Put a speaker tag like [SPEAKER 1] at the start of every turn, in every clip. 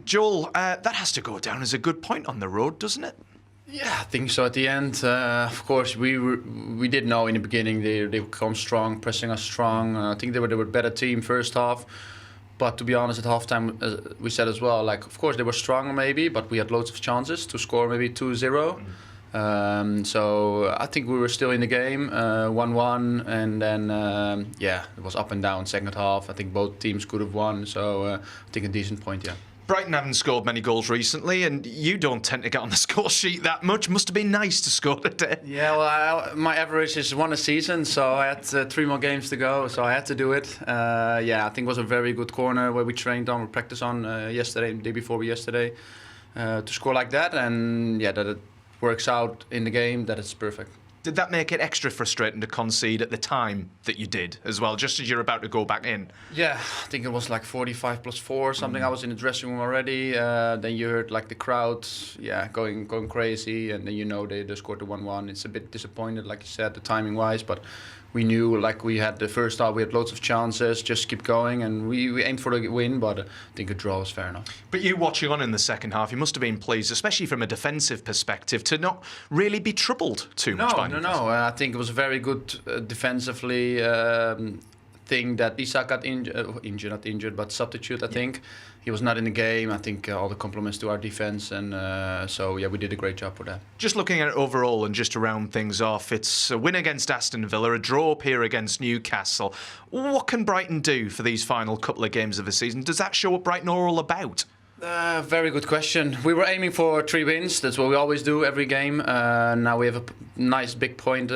[SPEAKER 1] Joel, that has to go down as a good point on the road, doesn't it?
[SPEAKER 2] Yeah, I think so. At the end, of course, we did know in the beginning they would come strong, pressing us strong. I think they were a better team first half. But to be honest, at halftime, we said as well, like, of course, they were stronger maybe, but we had loads of chances to score maybe 2-0. So I think we were still in the game, 1-1, and then, it was up and down second half. I think both teams could have won, so I think a decent point, yeah.
[SPEAKER 1] Brighton haven't scored many goals recently, and you don't tend to get on the score sheet that much. Must have been nice to score today.
[SPEAKER 2] Yeah, well, my average is 1 a season, so I had 3 more games to go, so I had to do it. I think it was a very good corner where we trained on, we practiced on yesterday, the day before yesterday, to score like that, and that it works out in the game, that it's perfect.
[SPEAKER 1] Did that make it extra frustrating to concede at the time that you did as well, just as you're about to go back in?
[SPEAKER 2] Yeah, I think it was like 45 plus 4 or something. I was in the dressing room already. Then you heard like the crowd, going crazy, and then they scored the 1-1. It's a bit disappointed, like you said, the timing wise, but we knew, like, we had the first half, we had loads of chances, just keep going, and we aimed for the win, but I think a draw was fair enough.
[SPEAKER 1] But you watching on in the second half, you must have been pleased, especially from a defensive perspective, to not really be troubled too much by Newcastle.
[SPEAKER 2] No. I think it was a very good defensively thing that Isak got not injured, but substitute, I think. He was not in the game. I think all the compliments to our defence, and we did a great job for that.
[SPEAKER 1] Just looking at it overall, and just to round things off, it's a win against Aston Villa, a draw up here against Newcastle. What can Brighton do for these final couple of games of the season? Does that show what Brighton are all about?
[SPEAKER 2] Very good question. We were aiming for 3 wins. That's what we always do every game. Now we have a nice big point,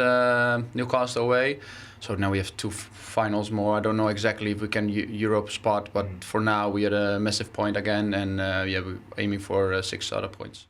[SPEAKER 2] Newcastle away. So now we have 2 finals more. I don't know exactly if we can Europe spot, but for now we had a massive point again, and we're aiming for 6 other points.